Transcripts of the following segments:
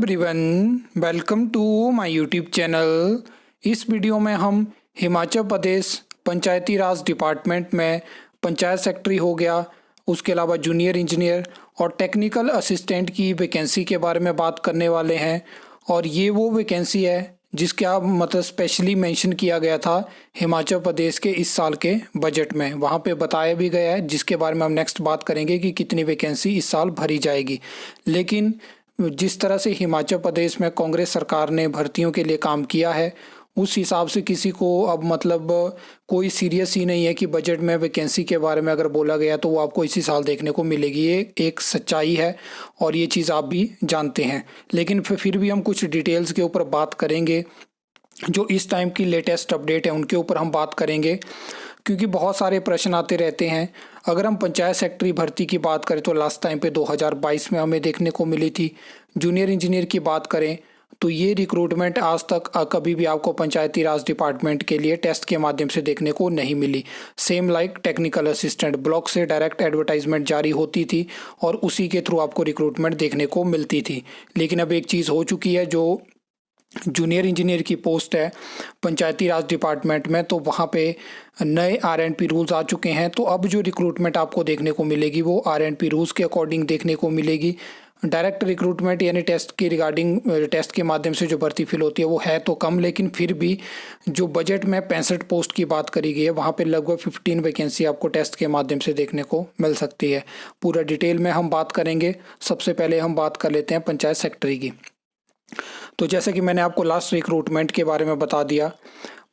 Everyone, welcome to my YouTube channel. इस video में हम हिमाचल प्रदेश पंचायती राज डिपार्टमेंट में पंचायत सेक्रेटरी हो गया, उसके अलावा जूनियर इंजीनियर और टेक्निकल असिस्टेंट की वैकेंसी के बारे में बात करने वाले हैं। और ये वो वैकेंसी है जिसके आप मतलब स्पेशली मेंशन किया गया था हिमाचल प्रदेश के इस साल के बजट में। वहाँ पे बताया भी गया है, जिसके बारे में हम नेक्स्ट बात करेंगे कि कितनी वैकेंसी इस साल भरी जाएगी। लेकिन जिस तरह से हिमाचल प्रदेश में कांग्रेस सरकार ने भर्तियों के लिए काम किया है, उस हिसाब से किसी को अब मतलब कोई सीरियस ही नहीं है कि बजट में वैकेंसी के बारे में अगर बोला गया तो वो आपको इसी साल देखने को मिलेगी। ये एक सच्चाई है और ये चीज़ आप भी जानते हैं। लेकिन फिर भी हम कुछ डिटेल्स के ऊपर बात करेंगे, जो इस टाइम की लेटेस्ट अपडेट है उनके ऊपर हम बात करेंगे, क्योंकि बहुत सारे प्रश्न आते रहते हैं। अगर हम पंचायत सेक्रेटरी भर्ती की बात करें तो लास्ट टाइम पे 2022 में हमें देखने को मिली थी। जूनियर इंजीनियर की बात करें तो ये रिक्रूटमेंट आज तक कभी भी आपको पंचायती राज डिपार्टमेंट के लिए टेस्ट के माध्यम से देखने को नहीं मिली। Same like technical assistant, block से डायरेक्ट एडवर्टाइजमेंट जारी होती थी और उसी के थ्रू आपको रिक्रूटमेंट देखने को मिलती थी। लेकिन अब एक चीज़ हो चुकी है, जो जूनियर इंजीनियर की पोस्ट है पंचायती राज डिपार्टमेंट में, तो वहाँ पे नए आरएनपी रूल्स आ चुके हैं। तो अब जो रिक्रूटमेंट आपको देखने को मिलेगी वो आरएनपी रूल्स के अकॉर्डिंग देखने को मिलेगी। डायरेक्ट रिक्रूटमेंट यानी टेस्ट के रिगार्डिंग टेस्ट के माध्यम से जो भर्ती फिल होती है वो है तो कम, लेकिन फिर भी जो बजट में 65 पोस्ट की बात करी गई है वहाँ पे लगभग 15 वैकेंसी आपको टेस्ट के माध्यम से देखने को मिल सकती है। पूरा डिटेल में हम बात करेंगे। सबसे पहले हम बात कर लेते हैं पंचायत सेक्रेटरी की। तो जैसे कि मैंने आपको लास्ट रिक्रूटमेंट के बारे में बता दिया,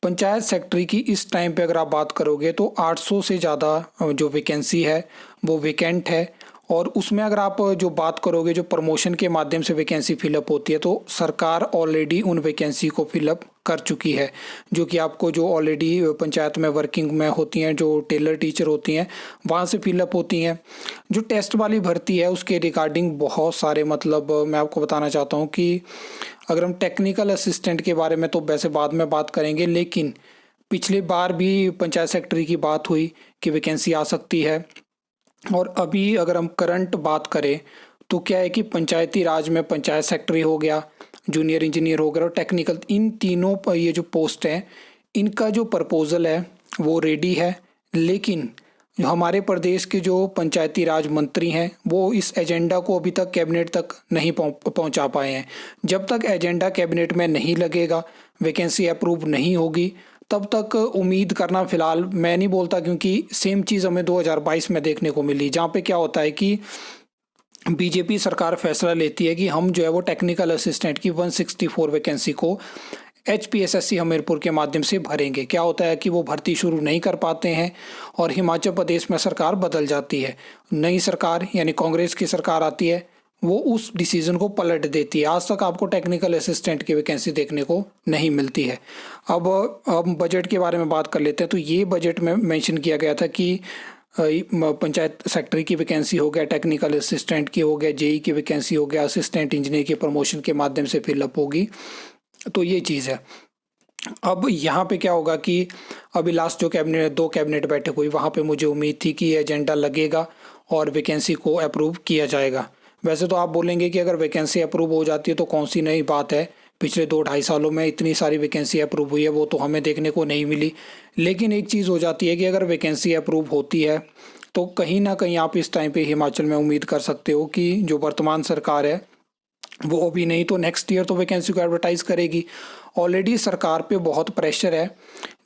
पंचायत सेक्रेटरी की इस टाइम पे अगर आप बात करोगे तो 800 से ज़्यादा जो वैकेंसी है वो वैकेंट है। और उसमें अगर आप जो बात करोगे जो प्रमोशन के माध्यम से वैकेंसी फिलअप होती है, तो सरकार ऑलरेडी उन वैकेंसी को फिलअप कर चुकी है, जो कि आपको जो ऑलरेडी पंचायत में वर्किंग में होती हैं, जो टेलर टीचर होती हैं वहाँ से फिलअप होती हैं। जो टेस्ट वाली भर्ती है उसके रिगार्डिंग बहुत सारे मतलब मैं आपको बताना चाहता हूँ कि अगर हम टेक्निकल असिस्टेंट के बारे में तो वैसे बाद में बात करेंगे, लेकिन पिछली बार भी पंचायत सेक्रेटरी की बात हुई कि वैकेंसी आ सकती है। और अभी अगर हम करंट बात करें तो क्या है कि पंचायती राज में पंचायत सेक्रेटरी हो गया, जूनियर इंजीनियर हो गया और टेक्निकल, इन तीनों पर ये जो पोस्ट हैं इनका जो प्रपोजल है वो रेडी है। लेकिन जो हमारे प्रदेश के जो पंचायती राज मंत्री हैं वो इस एजेंडा को अभी तक कैबिनेट तक नहीं पहुंचा पाए हैं। जब तक एजेंडा कैबिनेट में नहीं लगेगा, वैकेंसी अप्रूव नहीं होगी, तब तक उम्मीद करना फ़िलहाल मैं नहीं बोलता, क्योंकि सेम चीज़ हमें 2022 में देखने को मिली, जहाँ पे क्या होता है कि बीजेपी सरकार फैसला लेती है कि हम जो है वो टेक्निकल असिस्टेंट की 164 वैकेंसी को एचपीएसएससी हमीरपुर के माध्यम से भरेंगे। क्या होता है कि वो भर्ती शुरू नहीं कर पाते हैं और हिमाचल प्रदेश में सरकार बदल जाती है, नई सरकार यानी कांग्रेस की सरकार आती है, वो उस डिसीजन को पलट देती है। आज तक आपको टेक्निकल असिस्टेंट की वैकेंसी देखने को नहीं मिलती है। अब बजट के बारे में बात कर लेते हैं। तो ये बजट में मेंशन किया गया था कि पंचायत सेक्रेटरी की वैकेंसी हो गया, टेक्निकल असिस्टेंट की हो गया, जेई की वैकेंसी हो गया, असिस्टेंट इंजीनियर की प्रमोशन के माध्यम से फिलअप होगी। तो ये चीज़ है। अब यहाँ पे क्या होगा कि अभी लास्ट जो कैबिनेट 2 कैबिनेट बैठक हुई वहाँ पे मुझे उम्मीद थी कि एजेंडा लगेगा और वैकेंसी को अप्रूव किया जाएगा। वैसे तो आप बोलेंगे कि अगर वैकेंसी अप्रूव हो जाती है तो कौन सी नई बात है, पिछले 2-2.5 सालों में इतनी सारी वैकेंसी अप्रूव हुई है, वो तो हमें देखने को नहीं मिली। लेकिन एक चीज़ हो जाती है कि अगर वैकेंसी अप्रूव होती है तो कहीं ना कहीं आप इस टाइम पे हिमाचल में उम्मीद कर सकते हो कि जो वर्तमान सरकार है वो अभी नहीं तो नेक्स्ट ईयर तो वैकेंसी को एडवर्टाइज करेगी। ऑलरेडी सरकार पे बहुत प्रेशर है,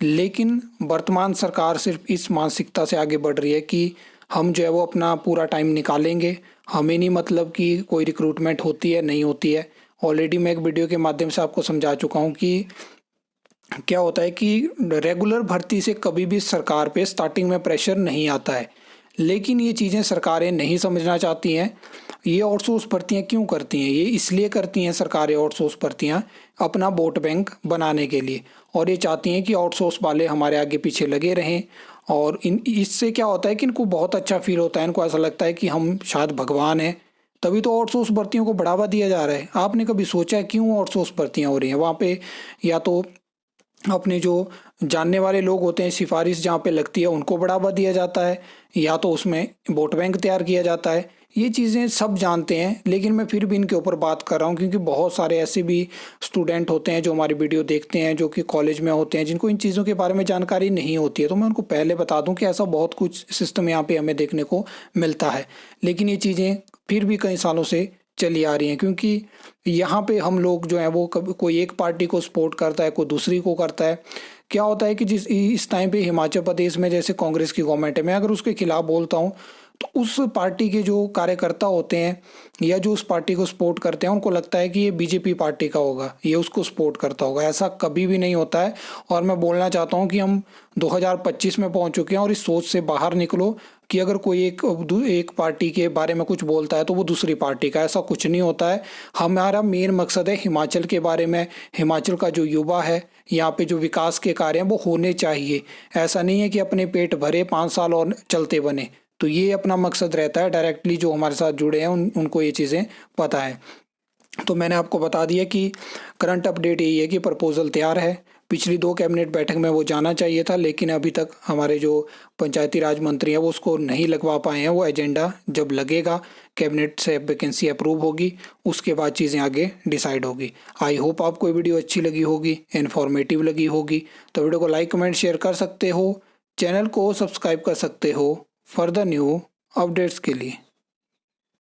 लेकिन वर्तमान सरकार सिर्फ इस मानसिकता से आगे बढ़ रही है कि हम जो है वो अपना पूरा टाइम निकालेंगे, हमें नहीं मतलब कि कोई रिक्रूटमेंट होती है नहीं होती है। ऑलरेडी मैं एक वीडियो के माध्यम से आपको समझा चुका हूँ कि क्या होता है कि रेगुलर भर्ती से कभी भी सरकार पे स्टार्टिंग में प्रेशर नहीं आता है, लेकिन ये चीज़ें सरकारें नहीं समझना चाहती हैं। ये आउटसोर्स भर्तियाँ क्यों करती हैं? ये इसलिए करती हैं सरकारें आउटसोर्स भर्तियाँ अपना वोट बैंक बनाने के लिए, और ये चाहती हैं कि आउटसोर्स वाले हमारे आगे पीछे लगे रहें। और इससे क्या होता है कि इनको बहुत अच्छा फील होता है, इनको ऐसा लगता है कि हम शायद भगवान हैं, तभी तो आउटसोर्स भर्तियों को बढ़ावा दिया जा रहा है। आपने कभी सोचा है क्यों आउटसोर्स भर्तियाँ हो रही हैं? वहाँ पे या तो अपने जो जानने वाले लोग होते हैं, सिफारिश जहाँ पे लगती है उनको बढ़ावा दिया जाता है, या तो उसमें वोट बैंक तैयार किया जाता है, ये चीज़ें सब जानते हैं, लेकिन मैं फिर भी इनके ऊपर बात कर रहा हूँ क्योंकि बहुत सारे ऐसे भी स्टूडेंट होते हैं जो हमारी वीडियो देखते हैं, जो कि कॉलेज में होते हैं, जिनको इन चीज़ों के बारे में जानकारी नहीं होती है। तो मैं उनको पहले बता दूँ कि ऐसा बहुत कुछ सिस्टम यहाँ पे हमें देखने को मिलता है, लेकिन ये चीज़ें फिर भी कई सालों से चली आ रही हैं, क्योंकि यहाँ पे हम लोग जो हैं वो कभी कोई एक पार्टी को सपोर्ट करता है, कोई दूसरी को करता है। क्या होता है कि जिस इस टाइम पे हिमाचल प्रदेश में जैसे कांग्रेस की गवर्नमेंट है, मैं अगर उसके खिलाफ बोलता हूँ तो उस पार्टी के जो कार्यकर्ता होते हैं या जो उस पार्टी को सपोर्ट करते हैं, उनको लगता है कि ये बीजेपी पार्टी का होगा, ये उसको सपोर्ट करता होगा। ऐसा कभी भी नहीं होता है। और मैं बोलना चाहता हूँ कि हम 2025 में पहुँच चुके हैं और इस सोच से बाहर निकलो कि अगर कोई एक पार्टी के बारे में कुछ बोलता है तो वो दूसरी पार्टी का, ऐसा कुछ नहीं होता है। हमारा मेन मकसद है हिमाचल के बारे में, हिमाचल का जो युवा है, यहाँ पे जो विकास के कार्य हैं वो होने चाहिए। ऐसा नहीं है कि अपने पेट भरे 5 साल और चलते बने। तो ये अपना मकसद रहता है। डायरेक्टली जो हमारे साथ जुड़े हैं उनको ये चीज़ें पता है। तो मैंने आपको बता दिया कि करंट अपडेट यही है कि प्रपोजल तैयार है। पिछली 2 कैबिनेट बैठक में वो जाना चाहिए था, लेकिन अभी तक हमारे जो पंचायती राज मंत्री हैं वो उसको नहीं लगवा पाए हैं। वो एजेंडा जब लगेगा, कैबिनेट से वैकेंसी अप्रूव होगी, उसके बाद चीज़ें आगे डिसाइड होगी। आई होप आपको ये वीडियो अच्छी लगी होगी, इन्फॉर्मेटिव लगी होगी। तो वीडियो को लाइक, कमेंट, शेयर कर सकते हो। चैनल को सब्सक्राइब कर सकते हो फर्दर न्यू अपडेट्स के लिए।